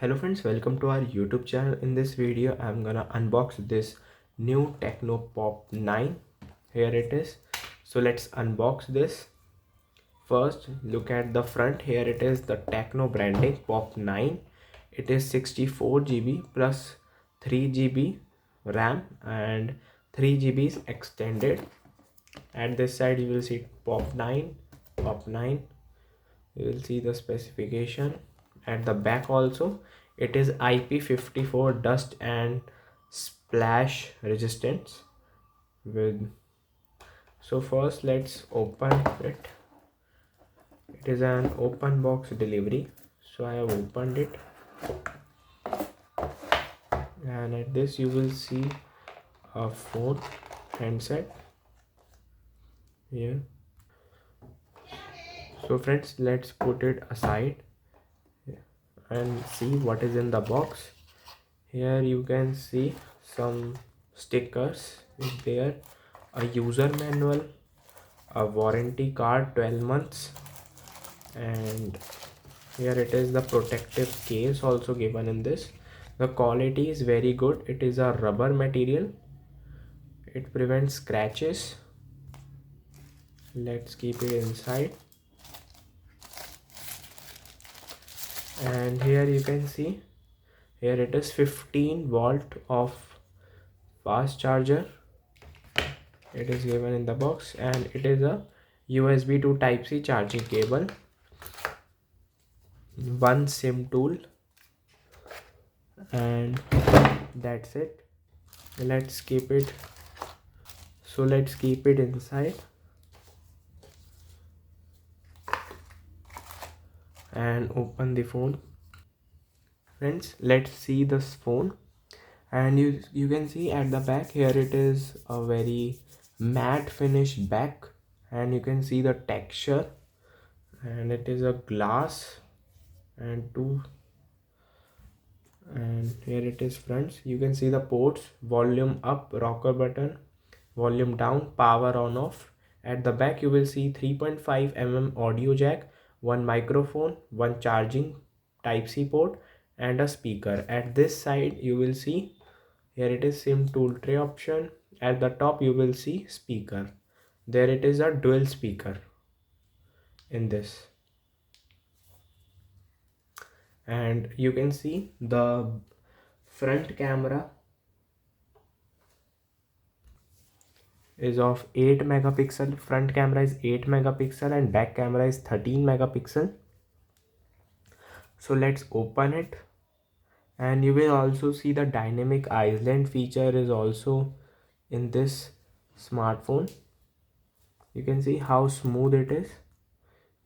Hello friends, welcome to our YouTube channel. In this video I'm gonna unbox this new Tecno Pop 9. Here it is. So let's unbox this. First look at the front. Here it is, the Tecno branding Pop 9. It is 64 GB plus 3 GB RAM and 3 GB is extended. At this side you will see Pop 9. You will see the specification. At the back also, it is IP54 dust and splash resistance with. So first let's open it. It is an open box delivery, so I have opened it, and at this you will see a phone handset here. So friends, let's put it aside and see what is in the box. Here you can see some stickers is there, a user manual, a warranty card 12 months, and here it is, the protective case also given in this. The quality is very good. It is a rubber material. It prevents scratches. Let's keep it inside. And here you can see, here it is 15 volt of fast charger. It is given in the box, and it is a USB to Type C charging cable, one SIM tool, and that's it. Let's keep it. So let's keep it inside and open the phone. Friends, let's see this phone. And you can see at the back, here it is a very matte finish back, and you can see the texture, and it is a glass and two. And here it is friends, you can see the ports: volume up, rocker button; volume down, power on off. At the back you will see 3.5 mm audio jack, one microphone, one charging Type C port, and a speaker. At this side you will see, here it is SIM tool tray option. At the top you will see speaker. There it is, a dual speaker in this. And you can see the front camera is of 8 megapixel. Front camera is 8 megapixel and back camera is 13 megapixel. So let's open it, and you will also see the dynamic island feature is also in this smartphone. You can see how smooth it is.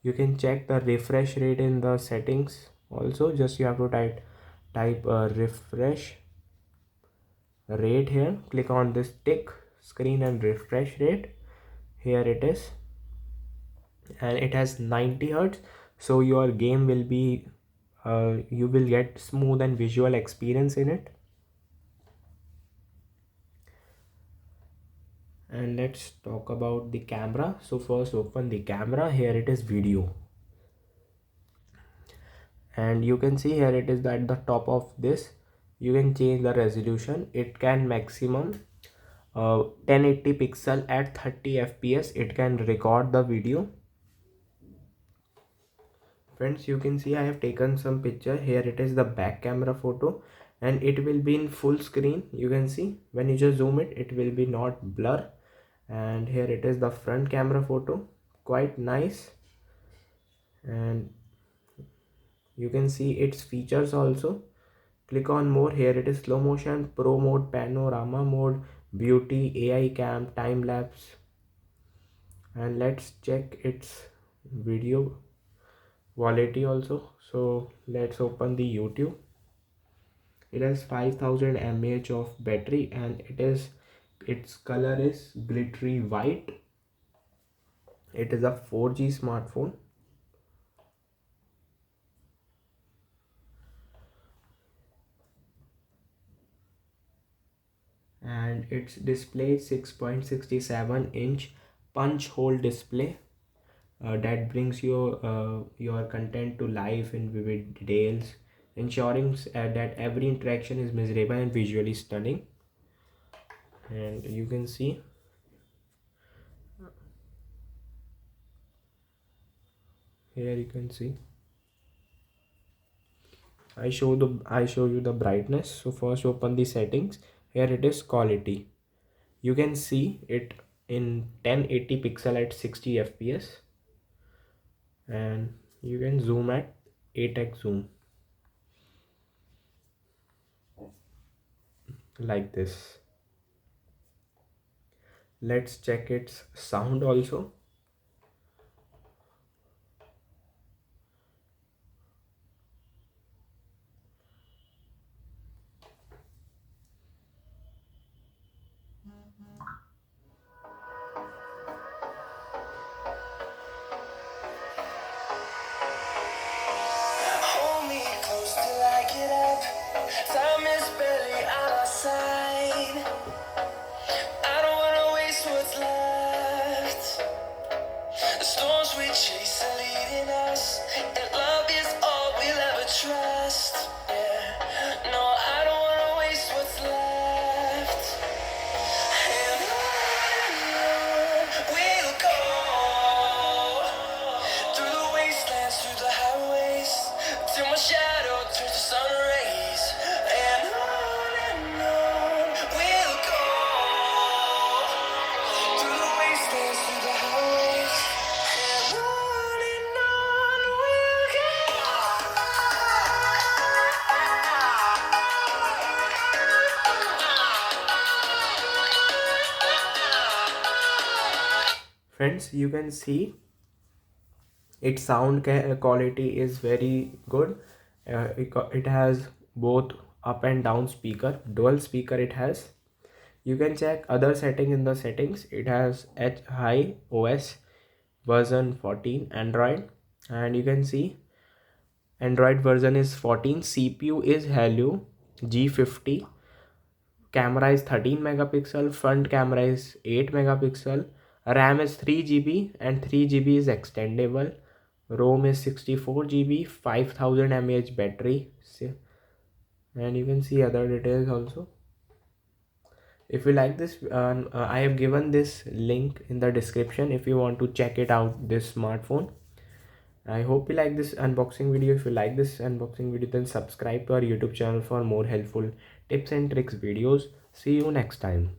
You can check the refresh rate in the settings also. Just you have to type refresh rate here. Click on this tick screen and refresh rate. Here it is, and it has 90 hertz, so your game will be you will get smooth and visual experience in it. And let's talk about the camera. So first open the camera. Here it is video, and you can see here it is at the top of this. You can change the resolution. It can maximum 1080 pixel at 30 fps. It can record the video. Friends, you can see I have taken some picture. Here it is, the back camera photo, and it will be in full screen. You can see when you just zoom it, it will be not blur. And here it is, the front camera photo, quite nice. And you can see its features also. Click on more. Here it is, slow motion, pro mode, panorama mode, beauty, AI cam, time lapse. And let's check its video quality also. So let's open the YouTube. It has 5000 mAh of battery, and its color is glittery white. It is a 4G smartphone. And its display 6.67 inch punch hole display that brings your content to life in vivid details. ensuring that every interaction is measurable and visually stunning. And you can see here, you can see I show you the brightness. So first open the settings. Here it is quality. You can see it in 1080 pixel at 60 fps, and you can zoom at 8x zoom like this. Let's check its sound also. Hold me close till I get up. Time is barely on our side. I don't wanna waste what's left. The storms we chase are leading us, and love is all we'll ever trust. Yeah, no, I don't wanna waste what's left. And on we'll go, through the wastelands, through the highways, till my shadow turns to sun rays. And on we'll go, through the wastelands, through the highways, and on we'll go. Friends, you can see its quality is very good. It has both up and down speaker, dual speaker it has. You can check other setting in the settings. It has H high OS version 14 Android, and you can see Android version is 14. CPU is Helio G50. Camera is 13 megapixel. Front camera is 8 megapixel. RAM is 3 GB and 3 GB is extendable. ROM is 64 GB, 5000 mAh battery. And you can see other details also. If you like this, I have given this link in the description if you want to check it out, this smartphone. I hope you like this unboxing video. If you like this unboxing video, then subscribe to our YouTube channel for more helpful tips and tricks videos. See you next time.